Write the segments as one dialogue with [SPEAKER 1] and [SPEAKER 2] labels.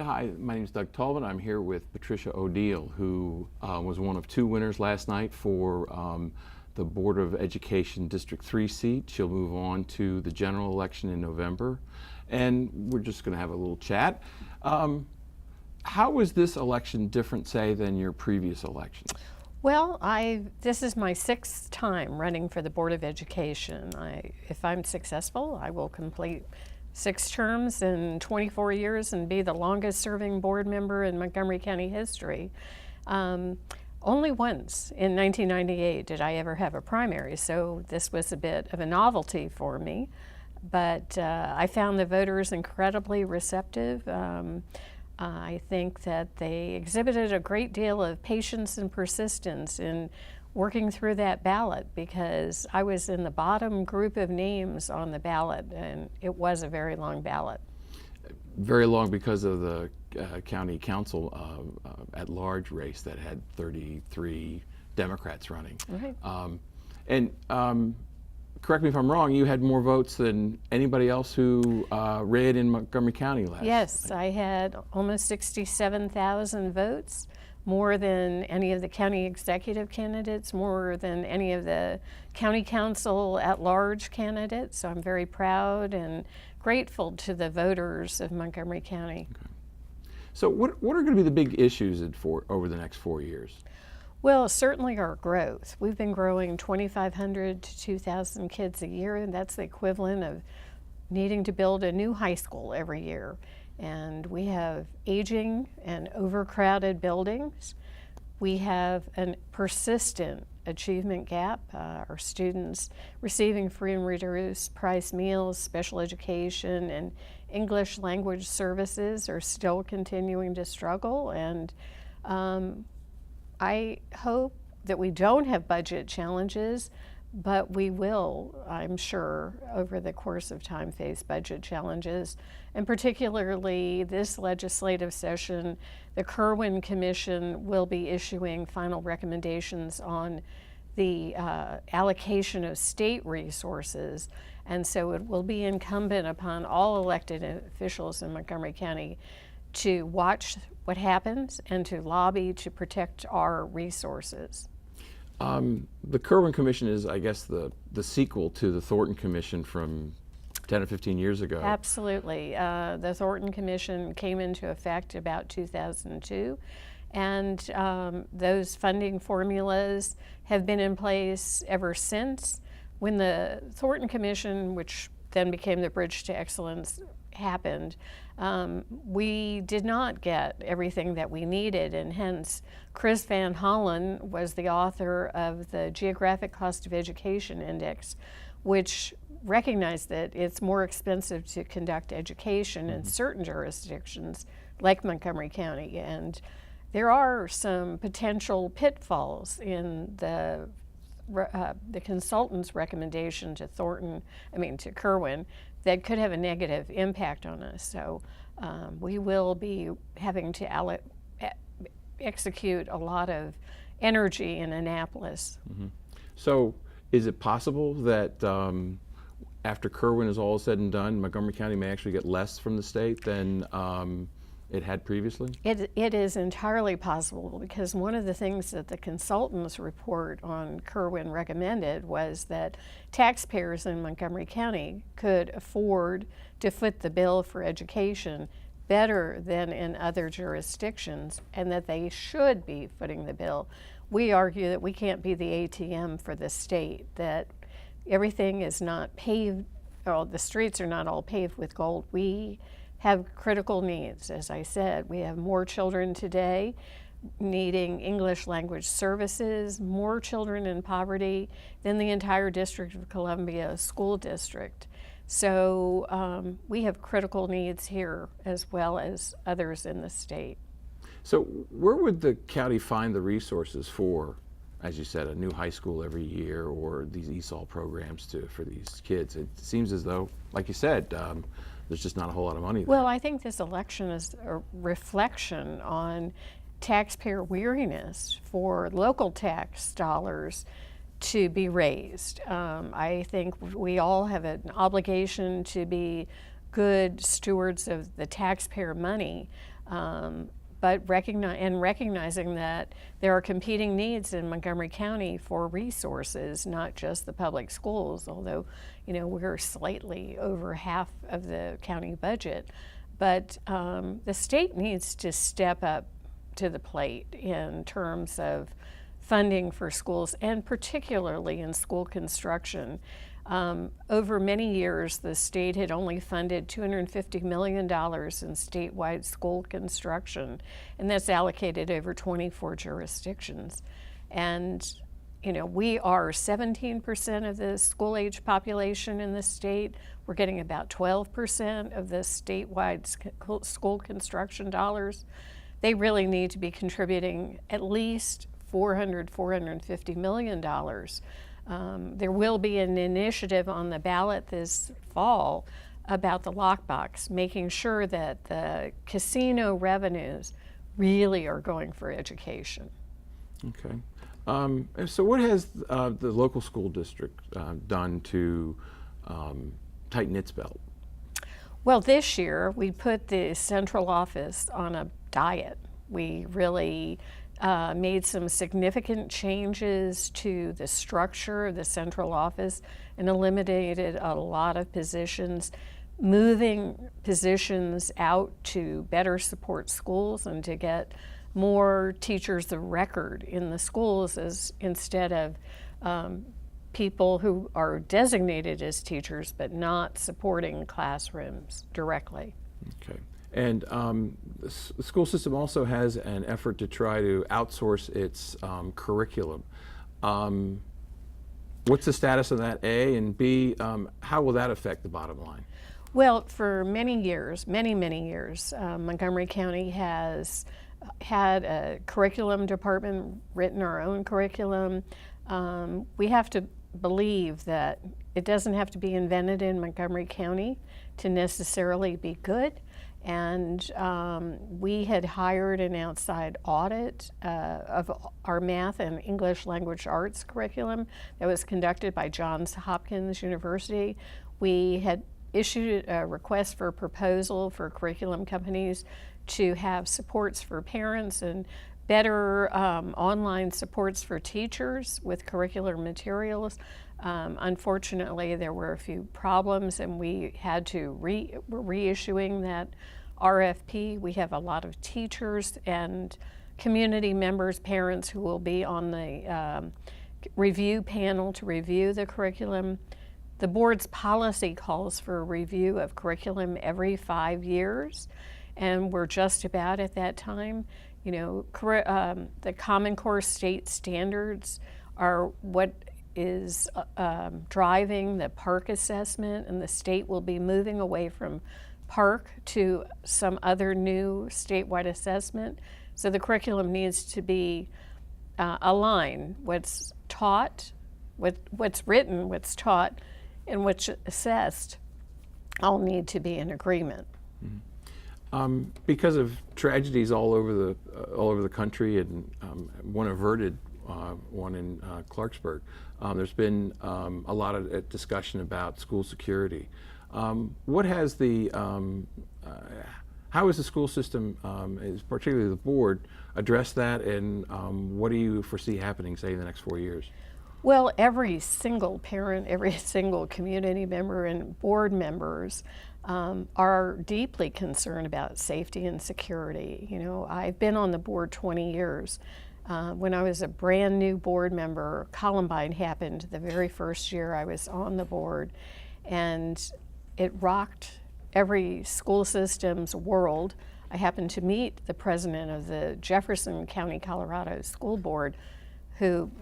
[SPEAKER 1] hi, my name is Doug Tolman. I'm here with Patricia O'Neill, who was one of 2 winners last night for the Board of Education District 3 seat. She'll move on to the general election in November, and we're just going to have a little chat. How is this election different, say, than your previous elections?
[SPEAKER 2] Well, this is my 6th time running for the Board of Education. If I'm successful, I will complete 6 terms in 24 years and be the longest serving board member in Montgomery County history. Only once in 1998 did I ever have a primary, so this was a bit of a novelty for me. But I found the voters incredibly receptive. I think that they exhibited a great deal of patience and persistence in working through that ballot, because I was in the bottom group of names on the ballot, and it was a very long ballot.
[SPEAKER 1] Very long because of the county council at-large race that had 33 Democrats running.
[SPEAKER 2] Right.
[SPEAKER 1] Correct me if I'm wrong, you had more votes than anybody else who ran in Montgomery County last night.
[SPEAKER 2] Yes, I had almost 67,000 votes, more than any of the county executive candidates, more than any of the county council at-large candidates. So I'm very proud and grateful to the voters of Montgomery County.
[SPEAKER 1] Okay. So what are going to be the big issues over the next 4 years?
[SPEAKER 2] Well, certainly our growth. We've been growing 2,500 to 2,000 kids a year, and that's the equivalent of needing to build a new high school every year. And we have aging and overcrowded buildings. We have a persistent achievement gap. Our students receiving free and reduced price meals, special education, and English language services are still continuing to struggle. And I hope that we don't have budget challenges, but we will, I'm sure, over the course of time face budget challenges. And particularly this legislative session, the Kerwin Commission will be issuing final recommendations on the allocation of state resources. And so it will be incumbent upon all elected officials in Montgomery County to watch what happens and to lobby to protect our resources.
[SPEAKER 1] The Kerwin Commission is, I guess, the sequel to the Thornton Commission from 10 or 15 years ago.
[SPEAKER 2] Absolutely. The Thornton Commission came into effect about 2002, and those funding formulas have been in place ever since. When the Thornton Commission, which then became the Bridge to Excellence, happened, we did not get everything that we needed, and hence Chris Van Hollen was the author of the Geographic Cost of Education Index, which recognized that it's more expensive to conduct education in certain jurisdictions like Montgomery County, and there are some potential pitfalls in the consultant's recommendation to to Kerwin, that could have a negative impact on us. So we will be having to execute a lot of energy in Annapolis.
[SPEAKER 1] Mm-hmm. So is it possible that after Kerwin is all said and done, Montgomery County may actually get less from the state than it had previously?
[SPEAKER 2] It is entirely possible, because one of the things that the consultant's report on Kerwin recommended was that taxpayers in Montgomery County could afford to foot the bill for education better than in other jurisdictions, and that they should be footing the bill. We argue that we can't be the ATM for the state, that everything is not paved, or the streets are not all paved with gold. We have critical needs. As I said, we have more children today needing English language services, more children in poverty than the entire District of Columbia school district. So we have critical needs here as well as others in the state.
[SPEAKER 1] So where would the county find the resources for, as you said, a new high school every year, or these ESOL programs for these kids? It seems as though, like you said, there's just not a whole lot of money there.
[SPEAKER 2] Well, I think this election is a reflection on taxpayer weariness for local tax dollars to be raised. I think we all have an obligation to be good stewards of the taxpayer money. But recognizing that there are competing needs in Montgomery County for resources, not just the public schools, although, we're slightly over half of the county budget. But the state needs to step up to the plate in terms of funding for schools, and particularly in school construction. Over many years, the state had only funded $250 million in statewide school construction, and that's allocated over 24 jurisdictions. And, we are 17% of the school-age population in the state. We're getting about 12% of the statewide school construction dollars. They really need to be contributing at least $450 million. There will be an initiative on the ballot this fall about the lockbox, making sure that the casino revenues really are going for education.
[SPEAKER 1] Okay. So what has the local school district done to tighten its belt?
[SPEAKER 2] Well, this year we put the central office on a diet. We really made some significant changes to the structure of the central office and eliminated a lot of positions, moving positions out to better support schools and to get more teachers of record in the schools instead of people who are designated as teachers but not supporting classrooms directly.
[SPEAKER 1] Okay. And the school system also has an effort to try to outsource its curriculum. What's the status of that, A? And B, how will that affect the bottom line?
[SPEAKER 2] Well, for many years, many years, Montgomery County has had a curriculum department, written our own curriculum. We have to believe that it doesn't have to be invented in Montgomery County to necessarily be good. And we had hired an outside audit of our math and English language arts curriculum that was conducted by Johns Hopkins University. We had issued a request for a proposal for curriculum companies to have supports for parents and better online supports for teachers with curricular materials. Unfortunately, there were a few problems, and we had to we're reissuing that RFP. We have a lot of teachers and community members, parents who will be on the review panel to review the curriculum. The board's policy calls for a review of curriculum every 5 years, and we're just about at that time. The Common Core state standards are what is driving the PARC assessment, and the state will be moving away from PARC to some other new statewide assessment. So the curriculum needs to be aligned. What's taught, what's written, what's taught, and what's assessed all need to be in agreement.
[SPEAKER 1] Mm-hmm. Because of tragedies all over the country, and one averted one in Clarksburg, there's been a lot of discussion about school security. What has the how has the school system, particularly the board, addressed that, and what do you foresee happening, say, in the next 4 years?
[SPEAKER 2] Well, every single parent, every single community member, and board members are deeply concerned about safety and security. I've been on the board 20 years. When I was a brand new board member, Columbine happened the very first year I was on the board, and it rocked every school system's world. I happened to meet the president of the Jefferson County, Colorado School Board,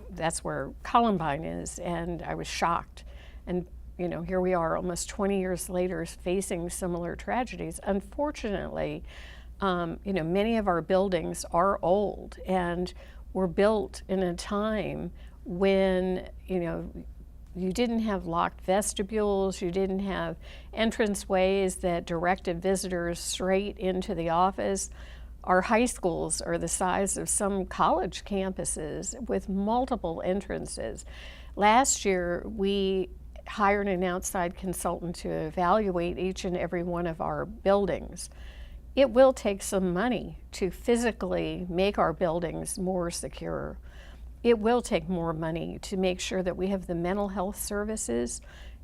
[SPEAKER 2] that's where Columbine is, and I was shocked. And here we are almost 20 years later facing similar tragedies. Unfortunately, many of our buildings are old and were built in a time when, you didn't have locked vestibules, you didn't have entranceways that directed visitors straight into the office. Our high schools are the size of some college campuses with multiple entrances. Last year, we hired an outside consultant to evaluate each and every one of our buildings. It will take some money to physically make our buildings more secure. It will take more money to make sure that we have the mental health services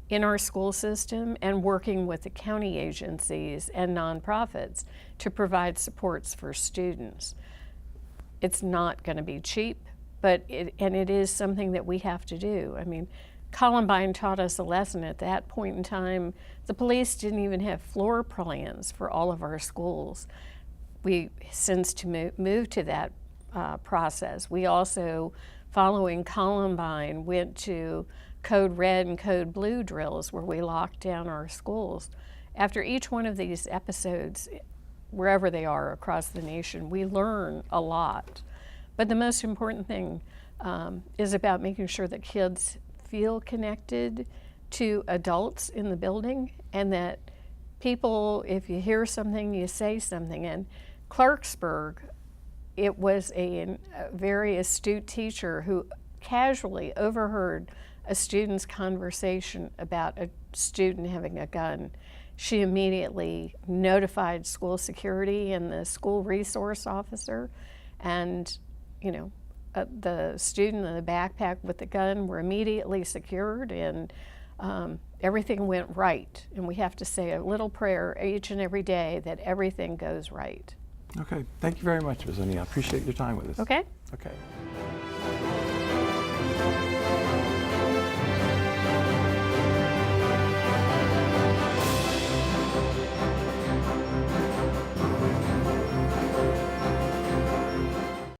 [SPEAKER 2] in our school system and working with the county agencies and nonprofits to provide supports for students. It's not going to be cheap, but it is something that we have to do. I mean, Columbine taught us a lesson. At that point in time, the police didn't even have floor plans for all of our schools. We since moved to that process. We also, following Columbine, went to Code Red and Code Blue drills where we locked down our schools. After each one of these episodes, wherever they are across the nation, we learn a lot. But the most important thing is about making sure that kids feel connected to adults in the building, and that people, if you hear something, you say something. In Clarksburg, it was a very astute teacher who casually overheard a student's conversation about a student having a gun. She immediately notified school security and the school resource officer, and the student in the backpack with the gun were immediately secured, and everything went right. And we have to say a little prayer each and every day that everything goes right.
[SPEAKER 1] Okay, thank you very much, Ms. O'Neill. I appreciate your time with us.
[SPEAKER 2] Okay?
[SPEAKER 1] Okay.